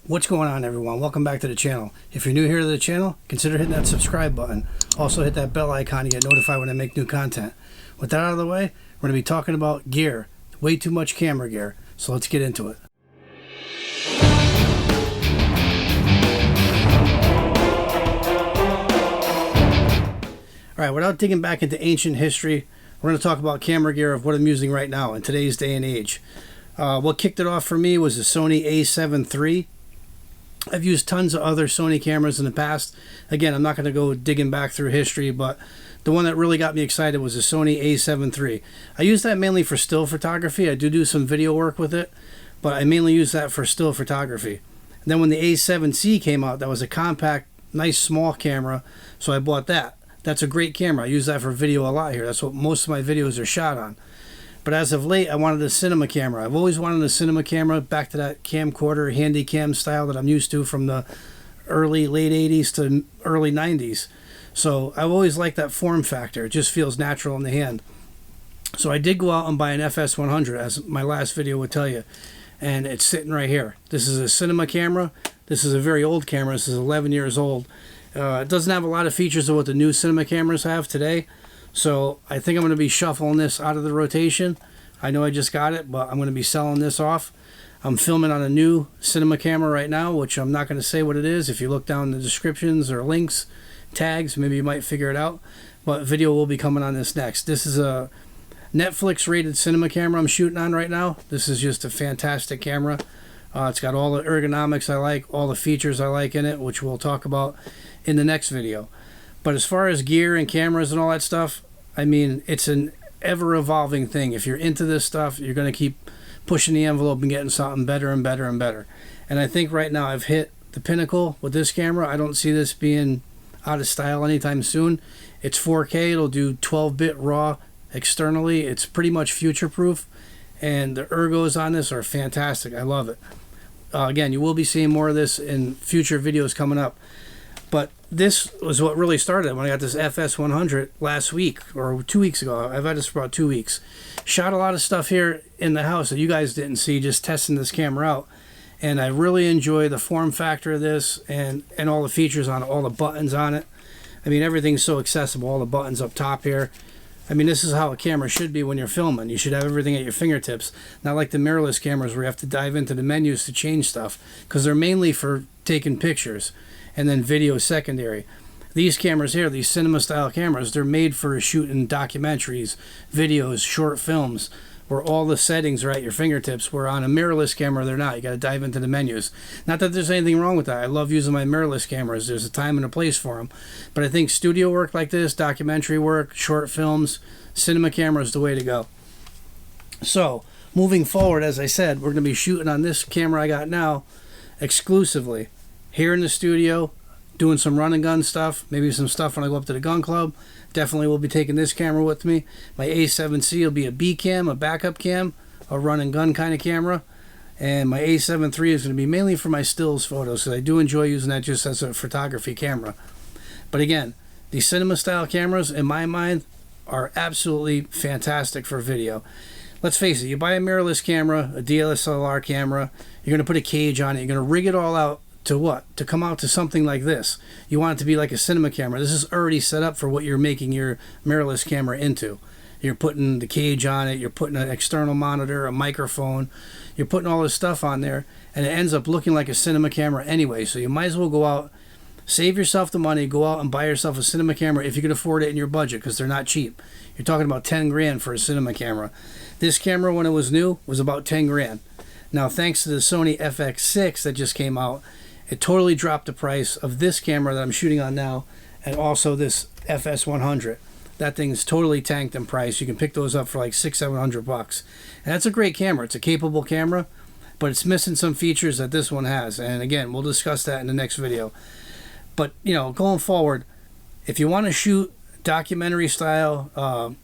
What's going on, everyone? Welcome back to the channel. If you're new here to the channel, consider hitting that subscribe button. Also hit that bell icon to get notified when I make new content. With that out of the way, we're going to be talking about gear. Way too much camera gear. So let's get into it. Alright, without digging back into ancient history, we're going to talk about camera gear of what I'm using right now in today's day and age. What kicked it off for me was the Sony a7 III. I've used tons of other Sony cameras in the past. Again, I'm not going to go digging back through history, but the one that really got me excited was the Sony a7 III. I use that mainly for still photography. I do some video work with it, but I mainly use that for still photography. And then when the a7C came out, that was a compact, nice small camera, so I bought that. That's a great camera. I use that for video a lot here. That's what most of my videos are shot on. But as of late, I wanted a cinema camera. I've always wanted a cinema camera, back to that camcorder, handy cam style that I'm used to from the late 80s to early 90s. So I've always liked that form factor. It just feels natural in the hand. So I did go out and buy an FS100, as my last video would tell you. And it's sitting right here. This is a cinema camera. This is a very old camera. This is 11 years old. It doesn't have a lot of features of what the new cinema cameras have today. So I think I'm going to be shuffling this out of the rotation. I know I just got it, but I'm going to be selling this off. I'm filming on a new cinema camera right now, which I'm not going to say what it is. If you look down in the descriptions or links, tags, maybe you might figure it out. But video will be coming on this next. This is a Netflix rated cinema camera I'm shooting on right now. This is just a fantastic camera. It's got all the ergonomics I like, all the features I like in it, which we'll talk about in the next video. But as far as gear and cameras and all that stuff, I mean, it's an ever-evolving thing. If you're into this stuff, you're going to keep pushing the envelope and getting something better and better and better. And I think right now I've hit the pinnacle with this camera. I don't see this being out of style anytime soon. It's 4K. It'll do 12-bit RAW externally. It's pretty much future-proof. And the ergos on this are fantastic. I love it. Again, you will be seeing more of this in future videos coming up. But this was what really started when I got this FS100 last week or 2 weeks ago. I've had this for about 2 weeks. Shot a lot of stuff here in the house that you guys didn't see, just testing this camera out. And I really enjoy the form factor of this and all the features on it, all the buttons on it. I mean, everything's so accessible, all the buttons up top here. I mean, this is how a camera should be when you're filming. You should have everything at your fingertips. Not like the mirrorless cameras where you have to dive into the menus to change stuff, because they're mainly for taking pictures and then video secondary. These cameras here, these cinema style cameras, they're made for shooting documentaries, videos, short films, where all the settings are at your fingertips, where on a mirrorless camera they're not. You got to dive into the menus. Not that there's anything wrong with that. I love using my mirrorless cameras. There's a time and a place for them. But I think studio work like this, documentary work, short films, cinema camera is the way to go. So moving forward, as I said, we're going to be shooting on this camera I got now exclusively here in the studio, doing some run and gun stuff, maybe some stuff when I go up to the gun club. Definitely will be taking this camera with me. My a7C will be a B cam, a backup cam, a run and gun kind of camera. And my a7 III is going to be mainly for my stills photos, because I do enjoy using that just as a photography camera. But again, these cinema style cameras, in my mind, are absolutely fantastic for video. Let's face it, you buy a mirrorless camera, a DSLR camera, you're going to put a cage on it, you're going to rig it all out to what? To come out to something like this. You want it to be like a cinema camera. This is already set up for what you're making your mirrorless camera into. You're putting the cage on it, you're putting an external monitor, a microphone, you're putting all this stuff on there, and it ends up looking like a cinema camera anyway. So you might as well go out, save yourself the money, go out and buy yourself a cinema camera if you can afford it in your budget, because they're not cheap. You're talking about 10 grand for a cinema camera. This camera, when it was new, was about 10 grand. Now, thanks to the Sony FX6 that just came out, it totally dropped the price of this camera that I'm shooting on now, and also this FS100. That thing's totally tanked in price. You can pick those up for like $600-700. And that's a great camera. It's a capable camera, but it's missing some features that this one has. And again, we'll discuss that in the next video. But, you know, going forward, if you want to shoot documentary style,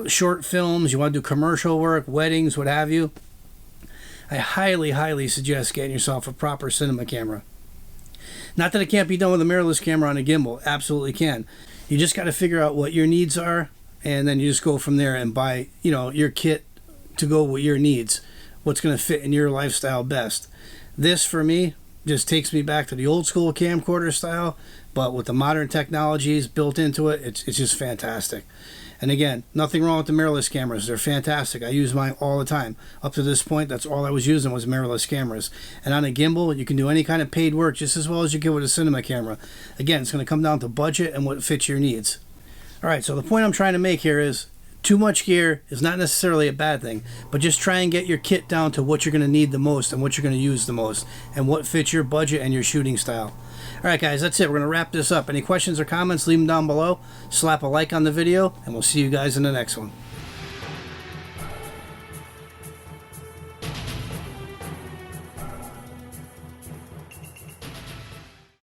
short films, you want to do commercial work, weddings, what have you, I highly suggest getting yourself a proper cinema camera. Not that it can't be done with a mirrorless camera on a gimbal. Absolutely can. You just got to figure out what your needs are, and then you just go from there and buy, you know, your kit to go with your needs. What's going to fit in your lifestyle best. This, for me, just takes me back to the old school camcorder style, but with the modern technologies built into it, it's just fantastic. And again, nothing wrong with the mirrorless cameras. They're fantastic. I use mine all the time. Up to this point, that's all I was using was mirrorless cameras. And on a gimbal, you can do any kind of paid work just as well as you can with a cinema camera. Again, it's going to come down to budget and what fits your needs. All right, so the point I'm trying to make here is too much gear is not necessarily a bad thing, but just try and get your kit down to what you're going to need the most and what you're going to use the most and what fits your budget and your shooting style. All right, guys, that's it. We're going to wrap this up. Any questions or comments, leave them down below. Slap a like on the video, and we'll see you guys in the next one.